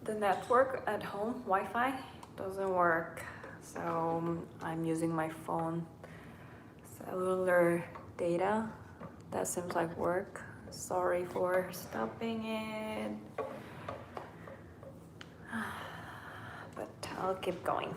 the network at home, Wi-Fi, doesn't work. So I'm using my phone cellular data. That seems like work. Sorry for stopping it. But I'll keep going.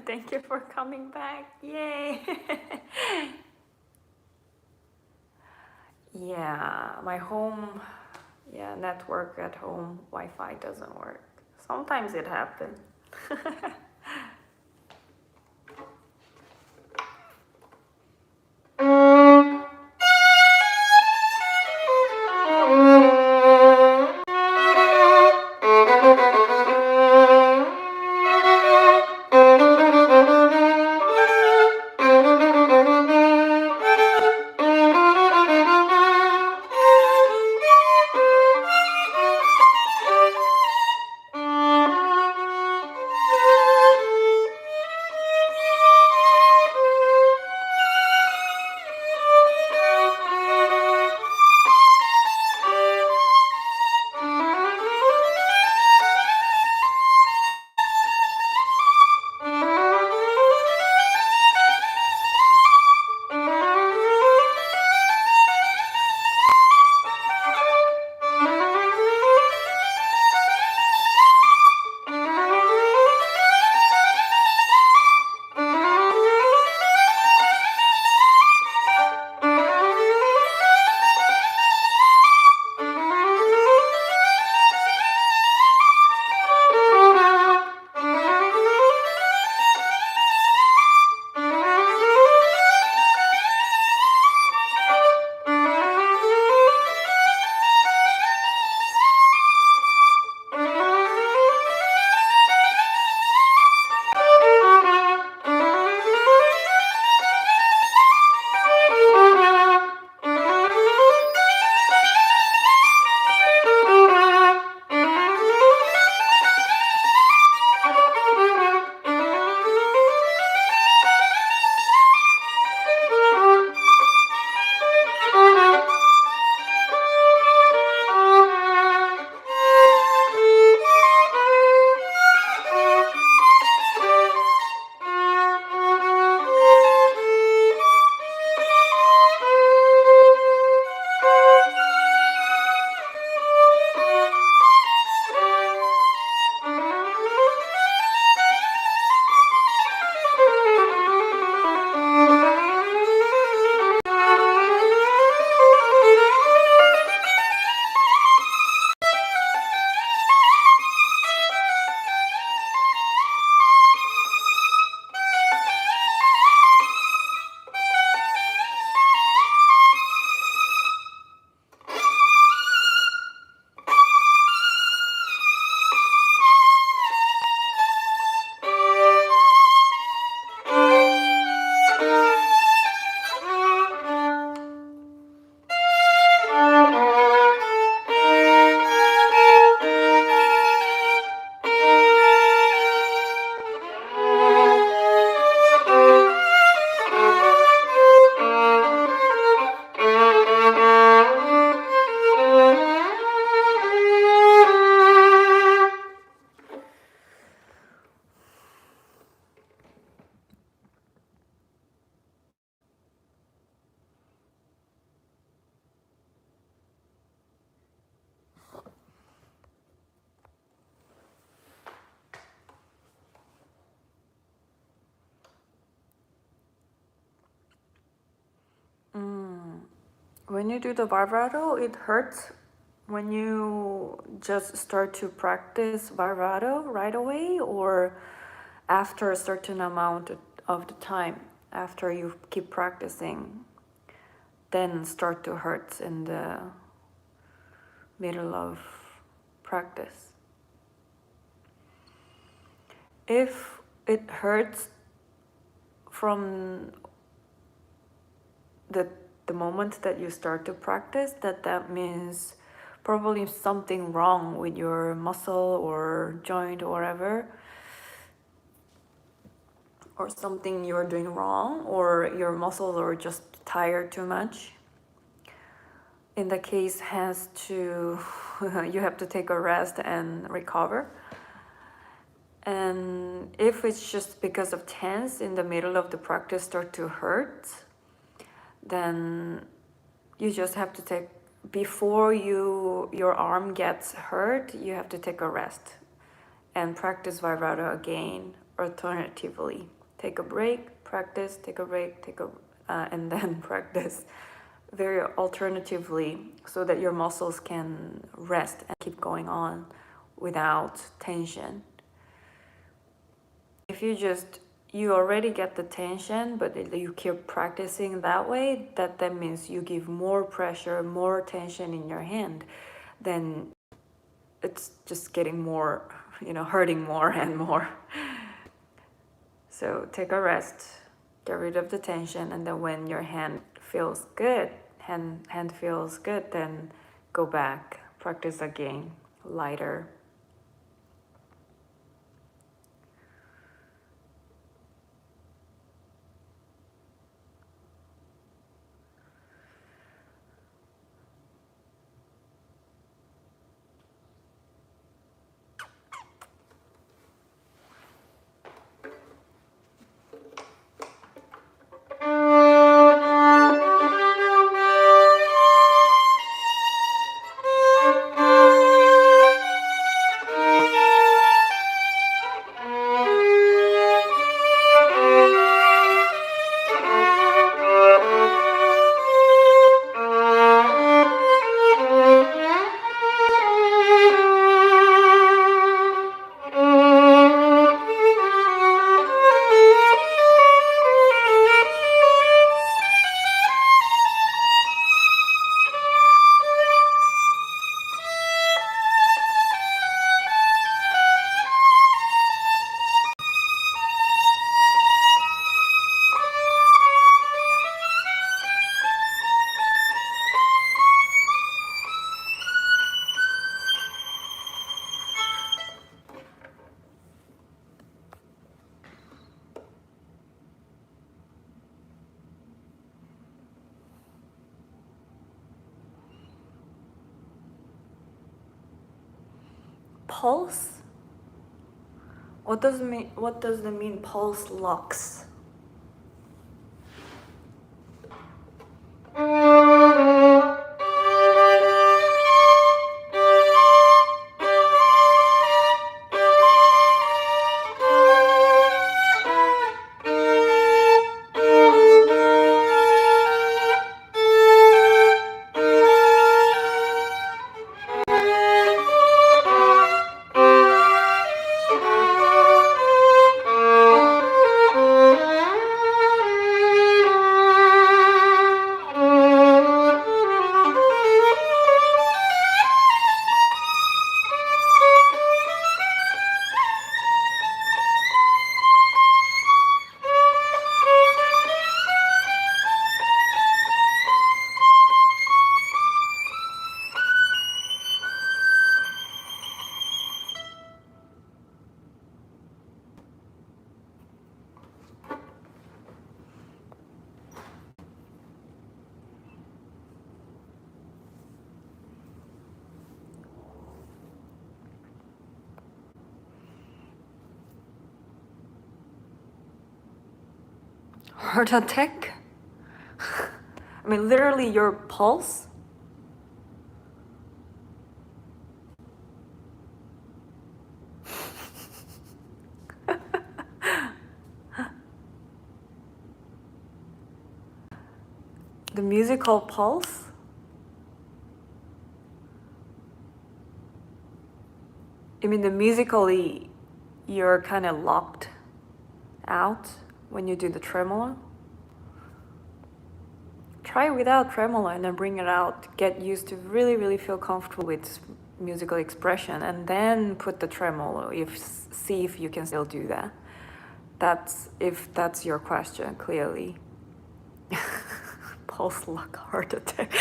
Thank you for coming back. Yay! Yeah, my home, network at home, Wi-Fi doesn't work. Sometimes it happens. when you do the vibrato, it hurts when you just start to practice vibrato right away, or after a certain amount of the time, after you keep practicing, then start to hurt in the middle of practice. If it hurts from the moment that you start to practice, that means probably something wrong with your muscle or joint or whatever, or something you're doing wrong, or your muscles are just tired too much. In the case, has to you have to take a rest and recover. And if it's just because of tense in the middle of the practice start to hurt, then you just have to take, before your arm gets hurt, you have to take a rest and practice vibrato again. Alternatively, take a break, practice, take a break, and then practice very alternatively, so that your muscles can rest and keep going on without tension. If you already get the tension, but you keep practicing that way, that means you give more pressure, more tension in your hand, then it's just getting more, hurting more and more. So take a rest, get rid of the tension, and then when your hand feels good, hand feels good, then go back, practice again, lighter. Pulse? What does it mean, pulse lux? Heart attack? I mean, literally your pulse? The musical pulse? I mean, the musically, you're kind of locked out when you do the tremolo. Try without tremolo and then bring it out. Get used to really feel comfortable with musical expression, and then put the tremolo. See if you can still do that. If that's your question, clearly. Pulse lock heart attack.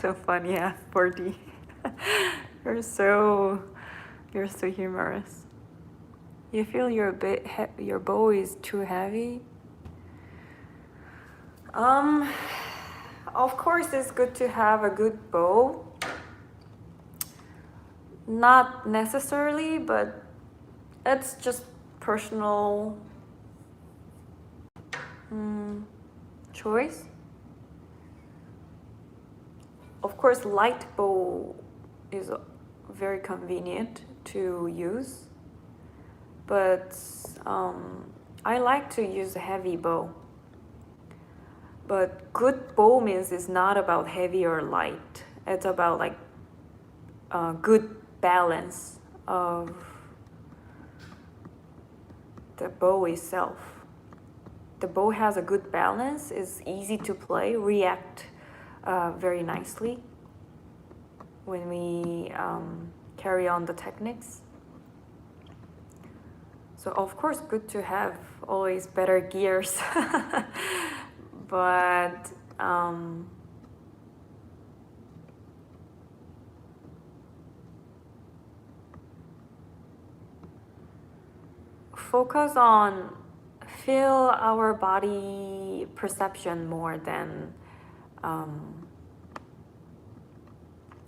So funny, yeah, 4D. You're so humorous. You feel your bow is too heavy? Of course, it's good to have a good bow. Not necessarily, but it's just personal choice. Of course, light bow is very convenient to use, but I like to use a heavy bow. But good bow means it's not about heavy or light. It's about like good balance of the bow itself. The bow has a good balance, is easy to play, react very nicely when we carry on the techniques. So of course, good to have always better gears. But focus on feel our body perception more than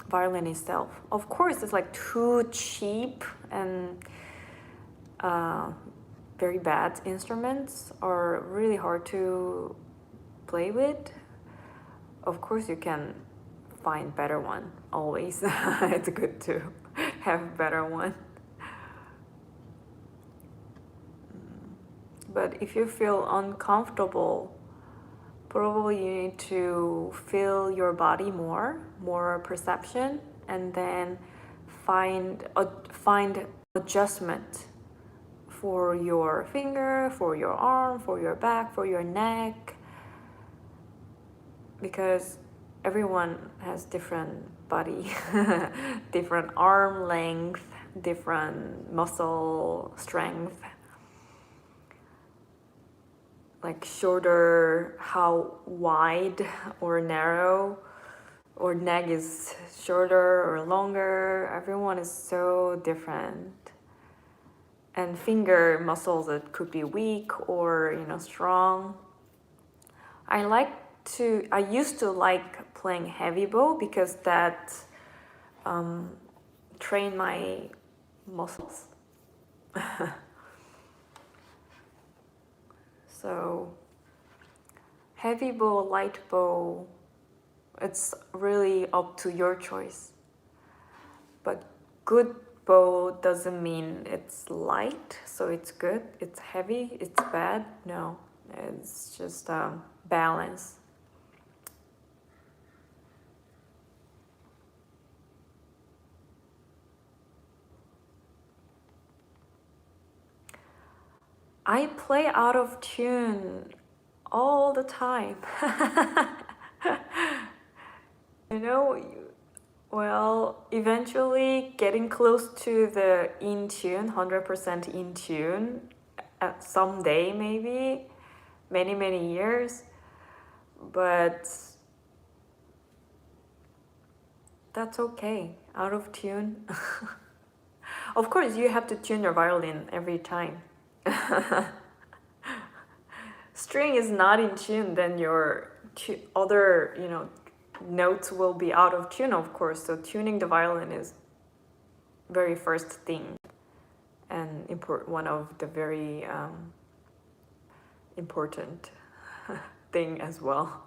violin itself. Of course, it's like too cheap and very bad instruments are really hard to play with. Of course, you can find better one always. It's good to have better one. But if you feel uncomfortable, probably you need to feel your body more perception, and then find adjustment for your finger, for your arm, for your back, for your neck, because everyone has different body, different arm length, different muscle strength. Like shoulder, how wide or narrow, or neck is shorter or longer. Everyone is so different. And finger muscles, it could be weak or strong. I used to like playing heavy bow because that trained my muscles. So heavy bow, light bow, it's really up to your choice. But good bow doesn't mean it's light, so it's good. It's heavy, it's bad. No, it's just balance. I play out of tune all the time. Well, eventually getting close to the in tune, 100% in tune, someday maybe, many years, but that's okay, out of tune. Of course, you have to tune your violin every time. String is not in tune, then your other notes will be out of tune, of course. So tuning the violin is very first thing, and one of the very important thing as well.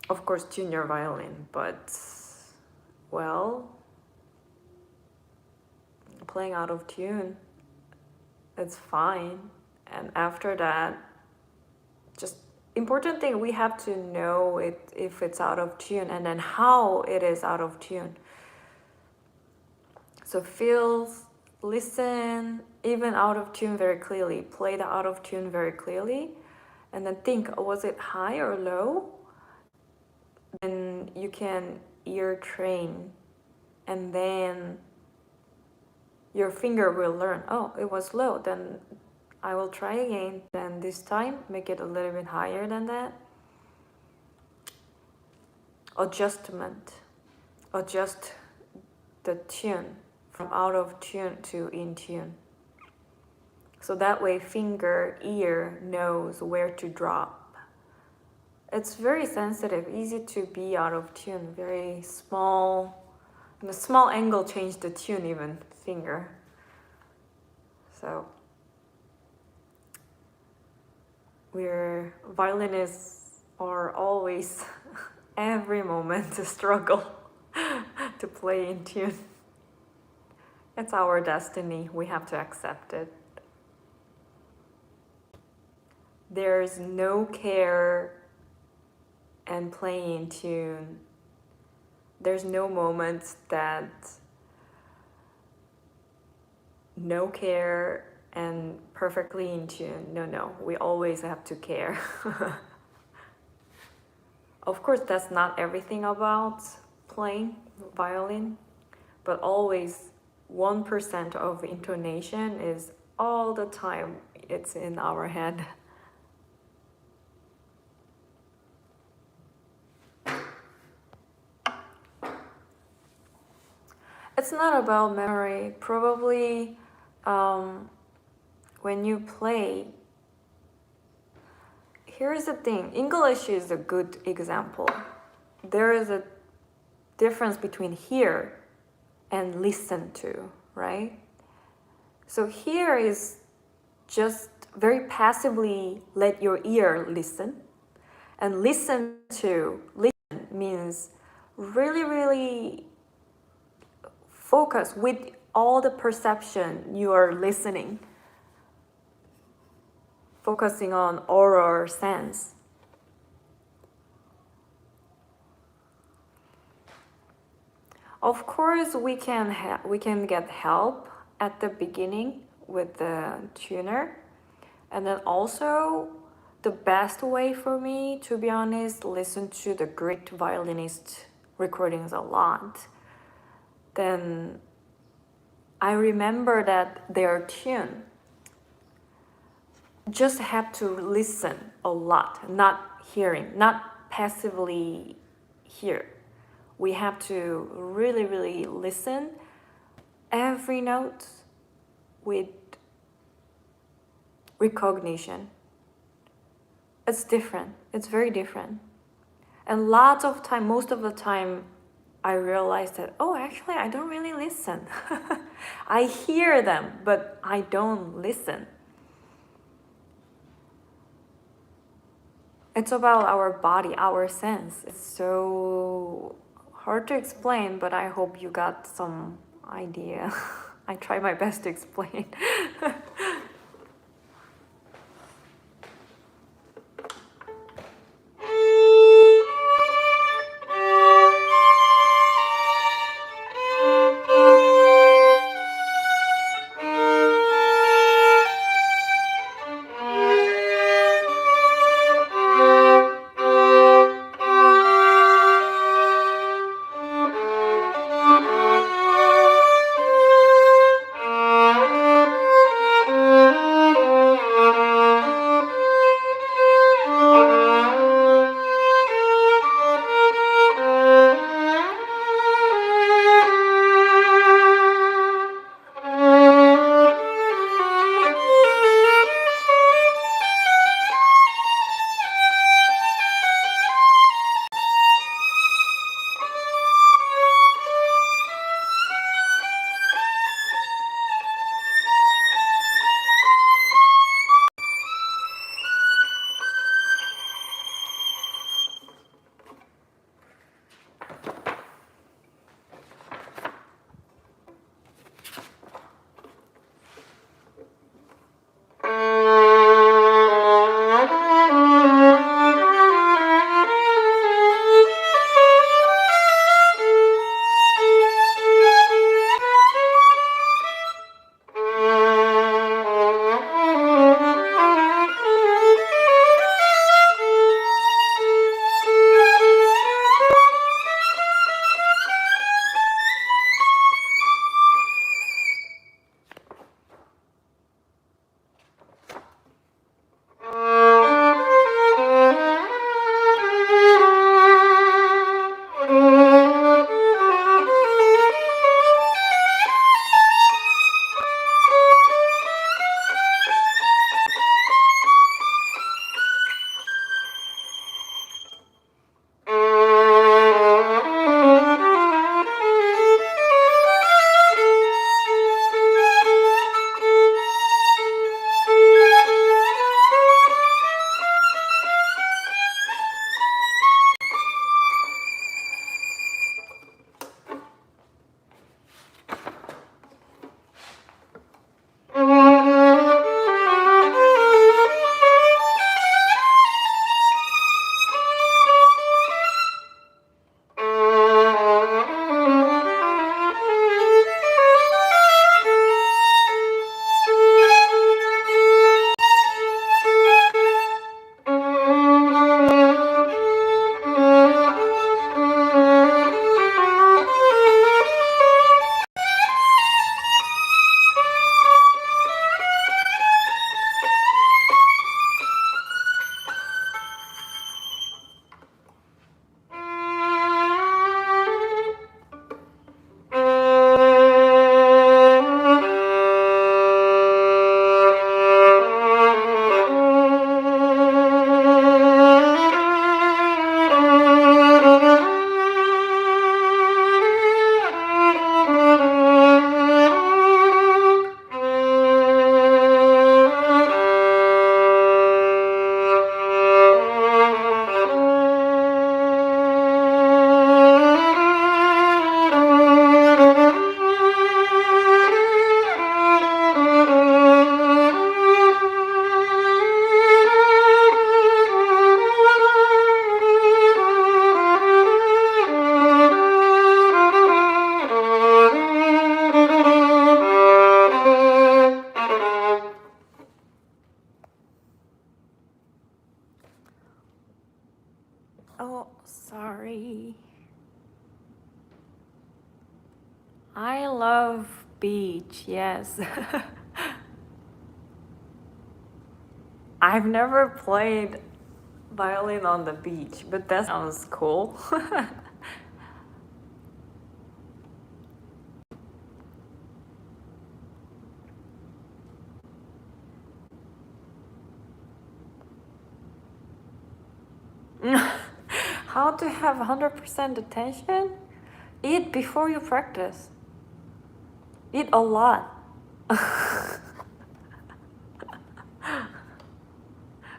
Of course, tune your violin, but well, playing out of tune, it's fine. And after that, just important thing, we have to know if it's out of tune, and then how it is out of tune. So feel, listen, even out of tune very clearly. Play the out of tune very clearly. And then think, was it high or low? Then you can ear train. And then your finger will learn, oh, it was low. Then I will try again. Then this time, make it a little bit higher than that. Adjustment. Adjust the tune from out of tune to in tune. So that way finger, ear knows where to drop. It's very sensitive, easy to be out of tune, very small. And a small angle change the tune even, finger. So we're violinists are always every moment a struggle to play in tune. It's our destiny, we have to accept it. There's no care and playing in tune. There's no moments that no care and perfectly in tune. No, we always have to care. Of course, that's not everything about playing violin, but always 1% of intonation is all the time, it's in our head. It's not about memory. Probably when you play, here's the thing, English is a good example. There is a difference between hear and listen to, right? So hear is just very passively let your ear listen, and listen means really focus with all the perception you are listening, focusing on oral sense. Of course, we can get help at the beginning with the tuner, and then also the best way for me, to be honest, listen to the great violinist recordings a lot. Then I remember that their tune just have to listen a lot, not hearing, not passively hear. We have to really listen every note with recognition. It's different. It's very different. And lots of time, most of the time, I realized that, oh, actually, I don't really listen. I hear them, but I don't listen. It's about our body, our sense. It's so hard to explain, but I hope you got some idea. I try my best to explain. Oh, sorry. I love beach, yes. I've never played violin on the beach, but that sounds cool. How to have 100% attention? Eat before you practice. Eat a lot.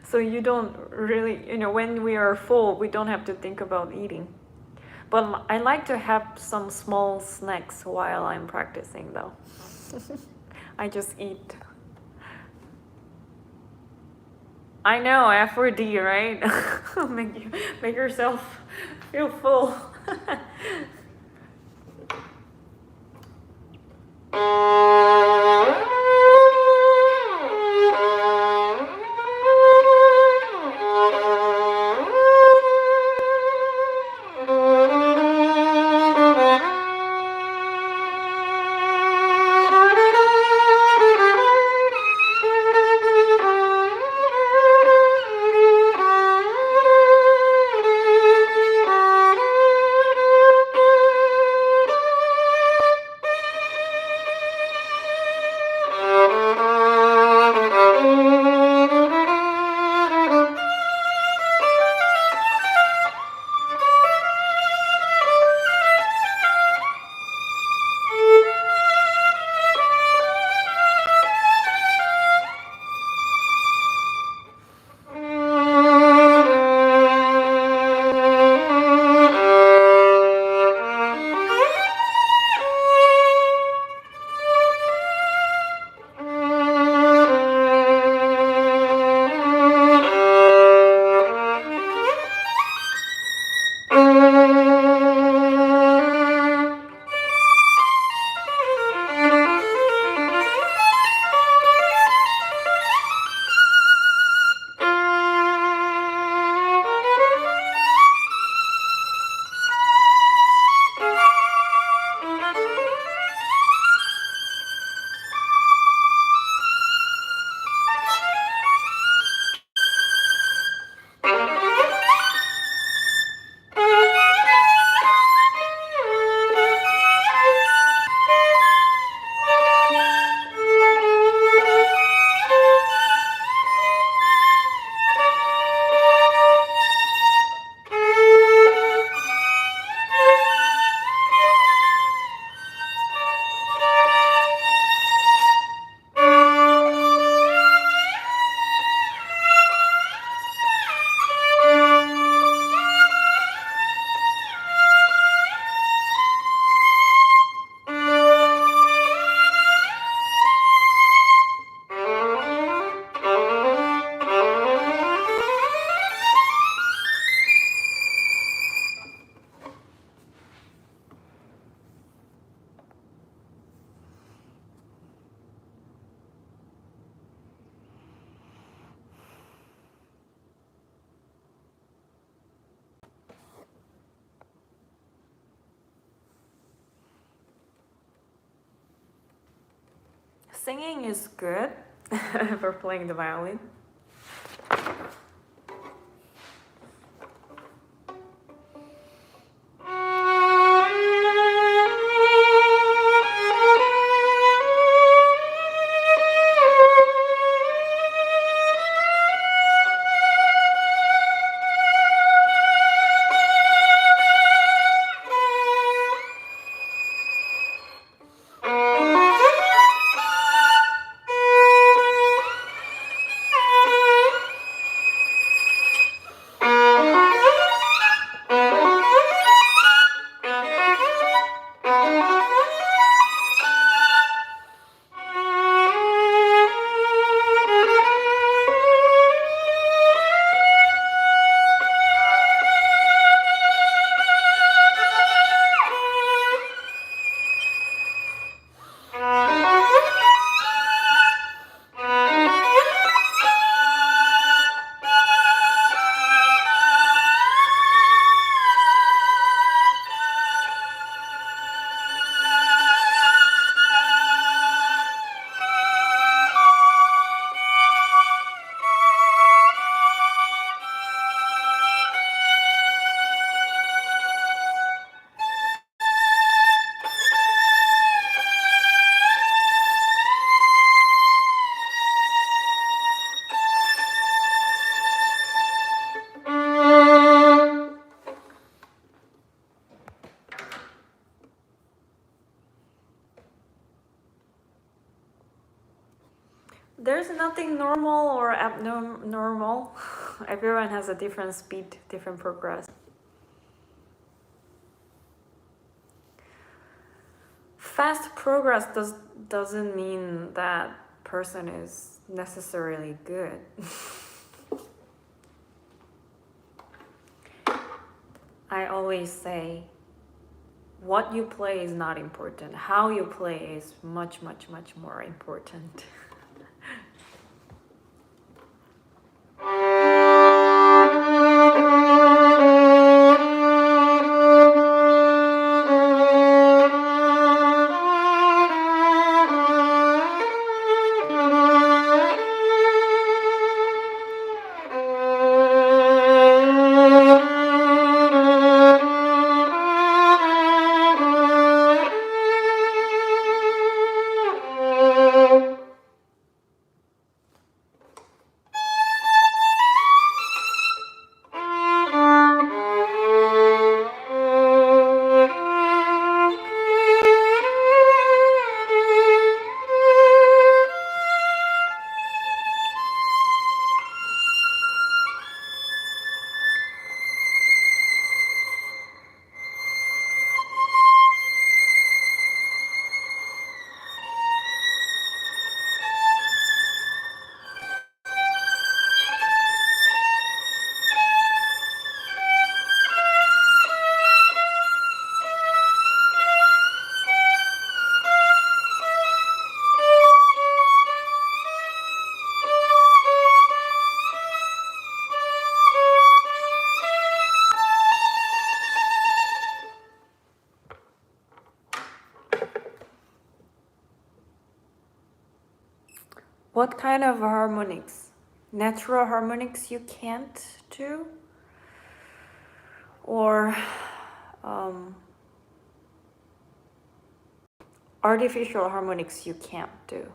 So you don't really, when we are full, we don't have to think about eating. But I like to have some small snacks while I'm practicing though. I just eat. I know, F4D, right? make yourself feel full. Singing is good for playing the violin. nothing normal or abnormal. Everyone has a different speed, different progress. Fast progress doesn't mean that person is necessarily good. I always say, what you play is not important. How you play is much, much, much more important. What kind of harmonics? Natural harmonics you can't do? Or artificial harmonics you can't do?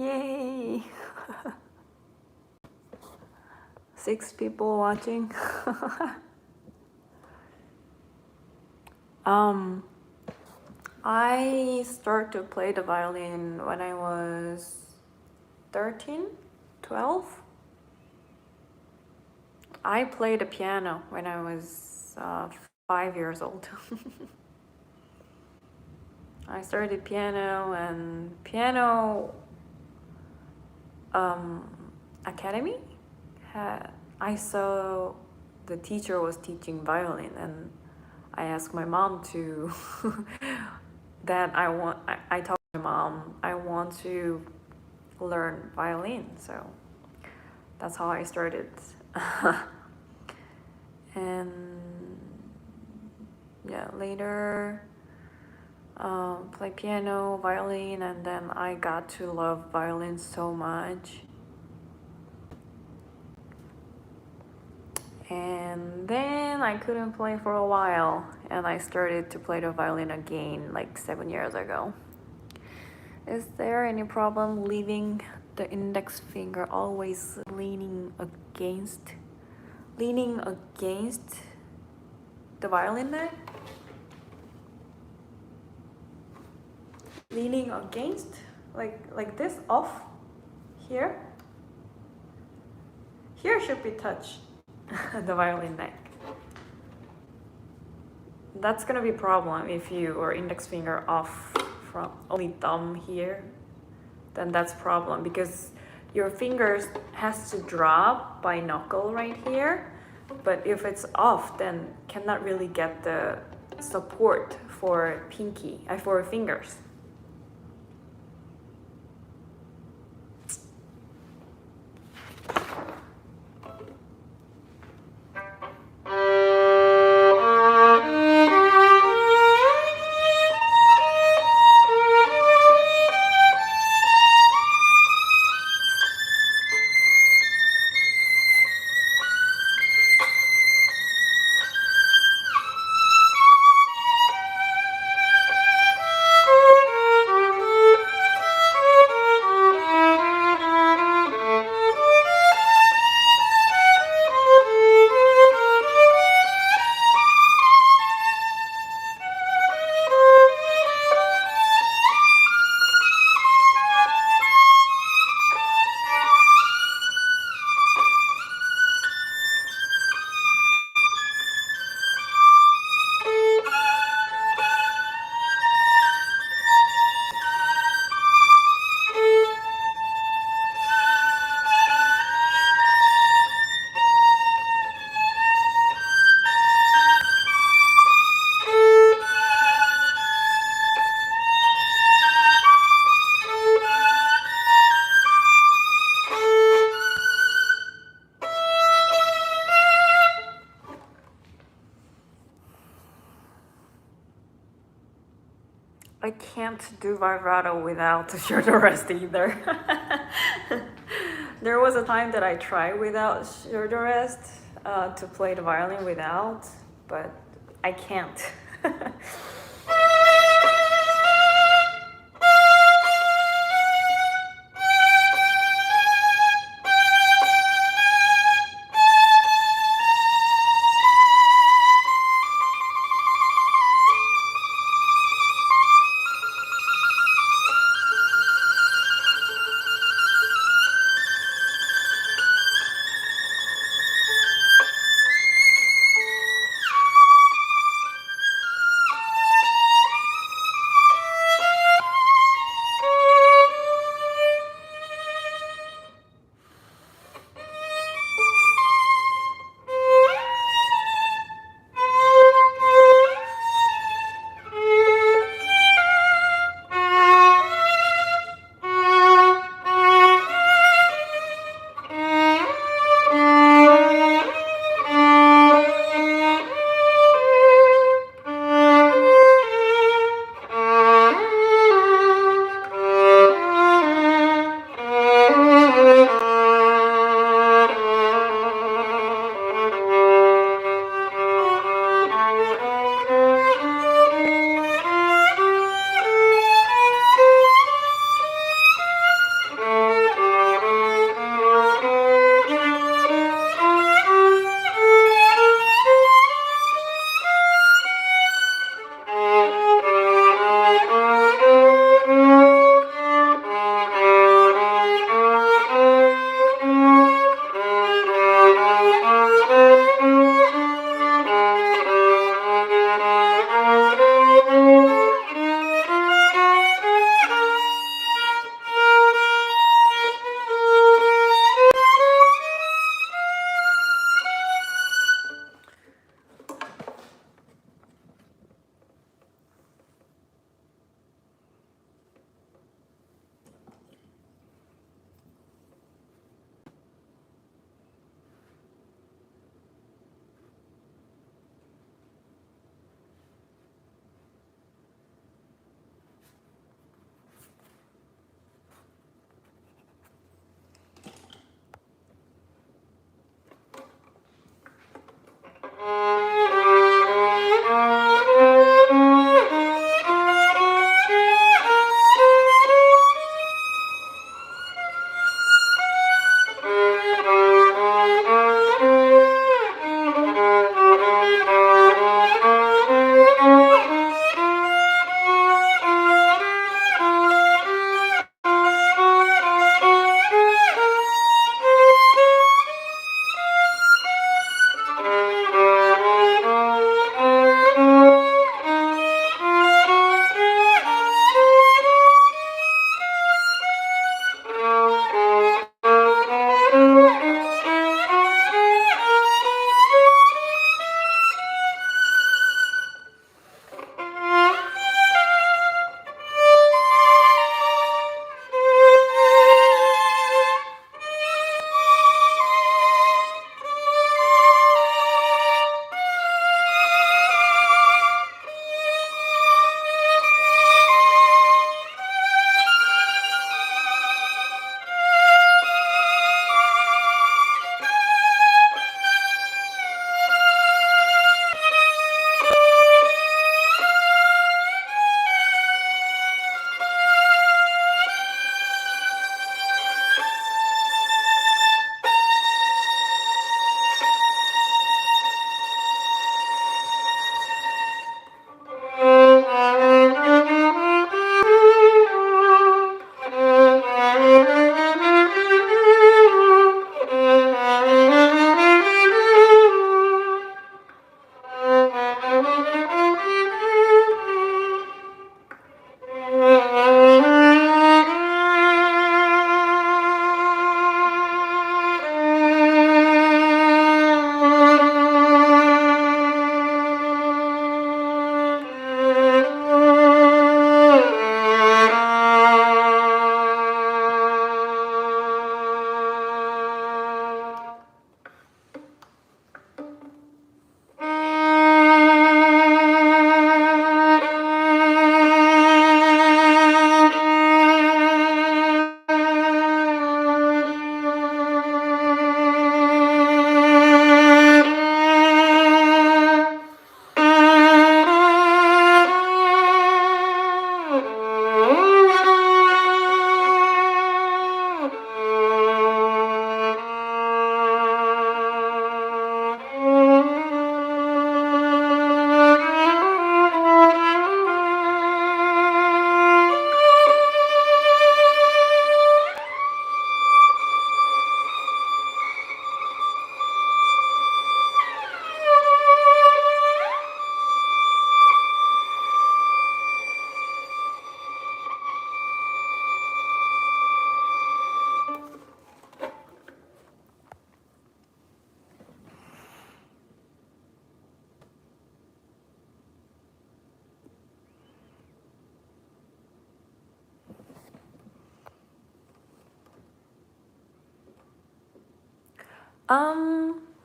Yay! 6 people watching. I started to play the violin when I was 13, 12. I played the piano when I was 5 years old. I started piano and piano academy. I saw the teacher was teaching violin, and I asked my mom to that I told my mom I want to learn violin, so that's how I started. And yeah, later play piano, violin, and then I got to love violin so much. And then I couldn't play for a while, and I started to play the violin again like 7 years ago. Is there any problem leaving the index finger always leaning against the violin neck? Leaning against, like this, off here? Here should be touched the violin neck. That's gonna be a problem if your index finger off from only thumb here. Then that's problem because your fingers has to drop by knuckle right here. But if it's off, then cannot really get the support for for fingers. I can't do vibrato without shoulder rest either. There was a time that I tried without shoulder rest to play the violin without, but I can't.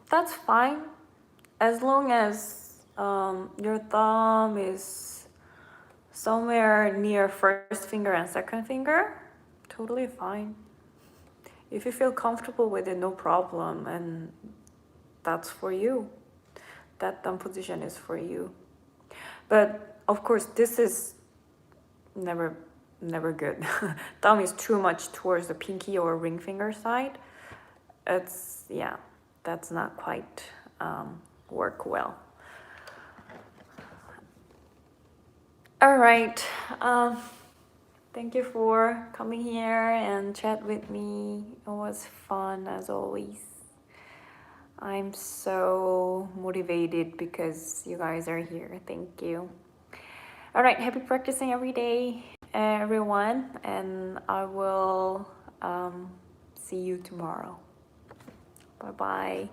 That's fine. As long as your thumb is somewhere near first finger and second finger, totally fine. If you feel comfortable with it, no problem, and that's for you. That thumb position is for you. But of course, this is never good. Thumb is too much towards the pinky or ring finger side. It's, yeah, that's not quite work well. All right. Thank you for coming here and chat with me. It was fun as always. I'm so motivated because you guys are here. Thank you. All right, happy practicing every day, everyone, and I will see you tomorrow. Bye-bye.